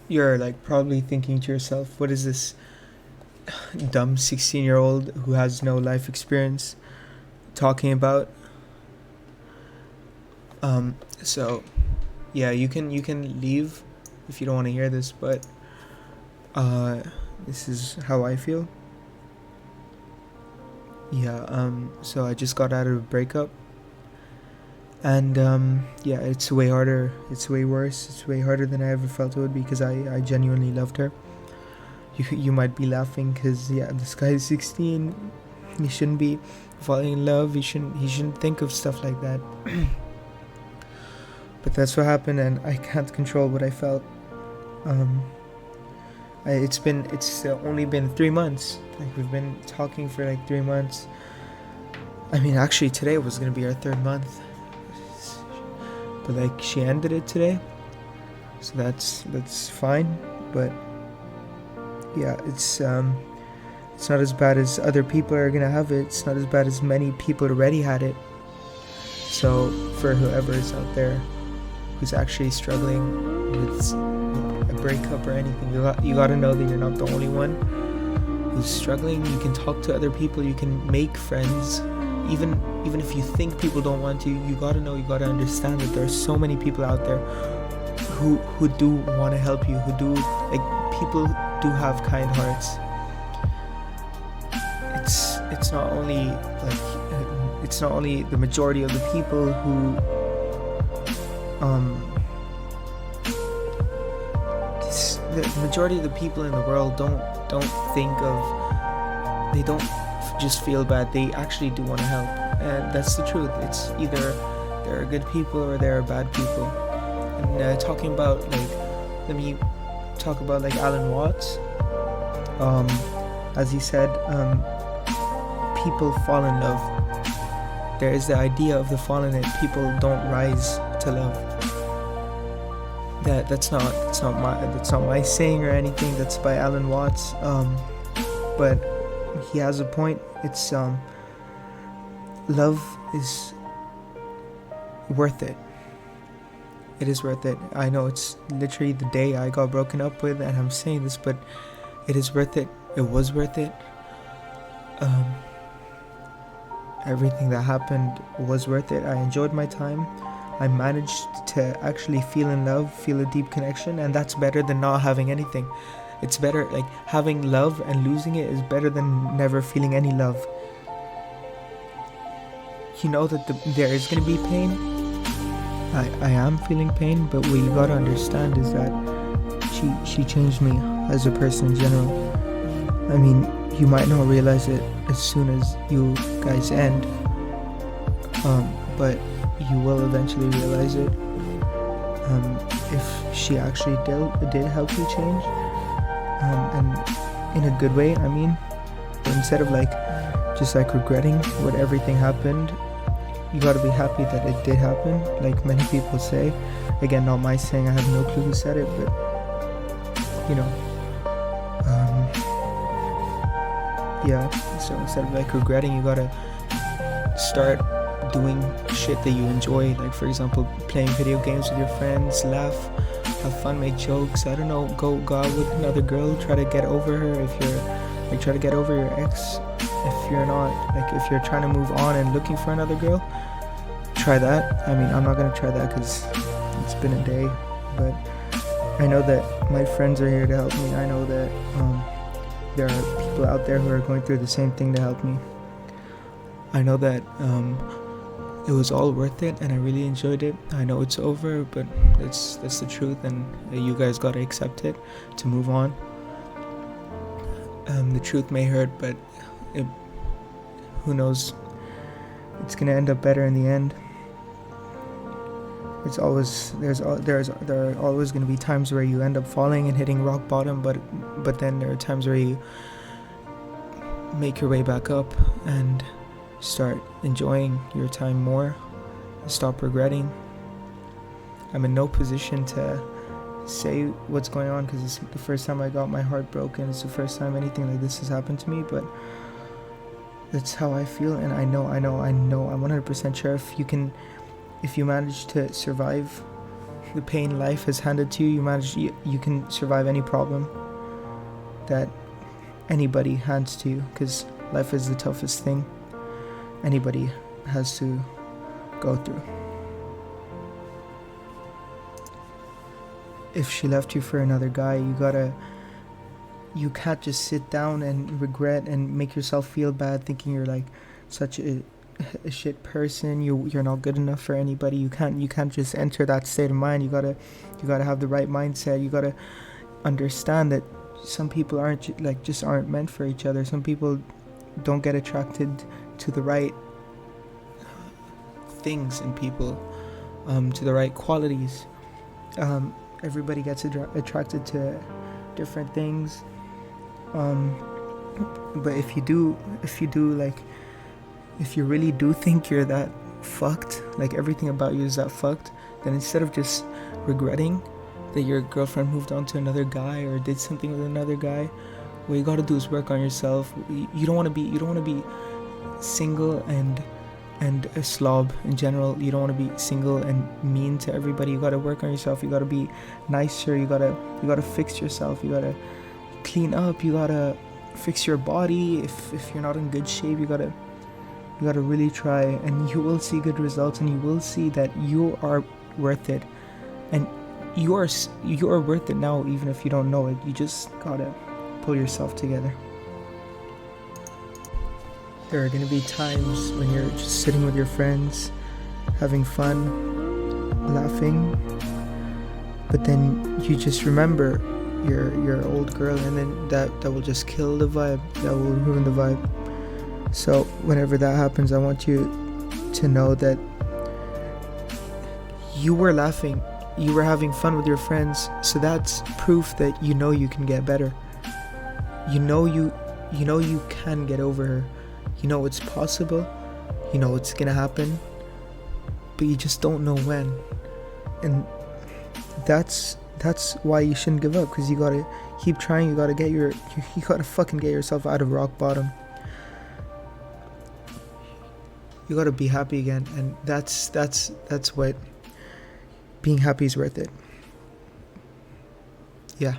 You're like probably thinking to yourself, what is this dumb 16-year-old who has no life experience talking about? So yeah, you can leave if you don't want to hear this, but uh, this is how I feel. Yeah. So I just got out of a breakup, and yeah, it's way harder. It's way worse. It's way harder than I ever felt it would be because I genuinely loved her. You might be laughing because yeah, this guy is 16. He shouldn't be falling in love. He shouldn't think of stuff like that. But that's what happened, and I can't control what I felt. Um, it's only been 3 months. Like we've been talking for like 3 months. I mean, actually, today was gonna be our third month, but like she ended it today, so that's fine. But yeah, it's not as bad as other people are gonna have it. It's not as bad as many people already had it. So for whoever is out there who's actually struggling with a breakup or anything, you gotta know that you're not the only one who's struggling. You can talk to other people. You can make friends. Even if you think people don't want to, you gotta know, you gotta understand that there are so many people out there who do want to help you. Who do like people do have kind hearts. It's not only like it's not only the majority of the people who um the majority of the people in the world don't think of, they don't just feel bad, they actually do want to help. And that's the truth. It's either there are good people or there are bad people. And talking about like, let me talk about like Alan Watts. um as he said, people fall in love. There is the idea of the fallen, and people don't rise to love. That's not my saying or anything. That's by Alan Watts. But he has a point. It's love is worth it. It is worth it. I know it's literally the day I got broken up with, and I'm saying this, but it is worth it. It was worth it. Um, Everything that happened was worth it. I enjoyed my time. I managed to actually feel in love, feel a deep connection, and that's better than not having anything. It's better, like having love and losing it is better than never feeling any love. You know that there is gonna be pain. I am feeling pain, but what you gotta understand is that she changed me as a person in general. I mean, you might not realize it as soon as you guys end, but you will eventually realize it. If she actually did help you change, and in a good way, I mean, instead of like just like regretting what everything happened, you gotta be happy that it did happen. Like many people say, again, not my saying. I have no clue who said it, but you know, yeah. So instead of like regretting, you gotta start doing shit that you enjoy. Like for example, playing video games with your friends, laugh, have fun, make jokes. I don't know, go out with another girl, try to get over her. If you're like, try to get over your ex. If you're not, like, if you're trying to move on and looking for another girl, try that. I mean, I'm not gonna try that because it's been a day, but I know that my friends are here to help me. I know that there are people out there who are going through the same thing to help me. I know that it was all worth it, and I really enjoyed it. I know it's over, but that's the truth, and you guys gotta accept it to move on. The truth may hurt, but it, who knows? It's gonna end up better in the end. It's always there are always gonna be times where you end up falling and hitting rock bottom, but then there are times where you make your way back up and start enjoying your time more and stop regretting. I'm in no position to say what's going on because it's the first time I got my heart broken. It's the first time anything like this has happened to me, but that's how I feel. And I know I'm 100% sure if you manage to survive the pain life has handed to you, you can survive any problem that anybody hands to you, because life is the toughest thing anybody has to go through. If she left you for another guy, you can't just sit down and regret and make yourself feel bad thinking you're like such a shit person, you're not good enough for anybody. You can't just enter that state of mind. You gotta have the right mindset. You gotta understand that some people aren't meant for each other. Some people don't get attracted to the right things in people, to the right qualities. Everybody gets attracted to different things. But if you really do think you're that fucked, like everything about you is that fucked, then instead of just regretting that your girlfriend moved on to another guy or did something with another guy, what you gotta do is work on yourself. You don't wanna be single and a slob in general. You don't want to be single and mean to everybody. You got to work on yourself. You got to be nicer. You got to fix yourself. You got to clean up. You got to fix your body. If you're not in good shape, you got to really try, and you will see good results, and you will see that you are worth it, and you are worth it now, even if you don't know it. You just got to pull yourself together. There are going to be times when you're just sitting with your friends, having fun, laughing, but then you just remember your old girl, and then that will just kill the vibe, that will ruin the vibe. So whenever that happens, I want you to know that you were laughing, you were having fun with your friends, so that's proof that you know you can get better. You know you can get over her. You know it's possible, you know it's gonna happen, but you just don't know when. And that's why you shouldn't give up, because you gotta keep trying. You gotta fucking get yourself out of rock bottom. You gotta be happy again, and that's what being happy is worth it. Yeah.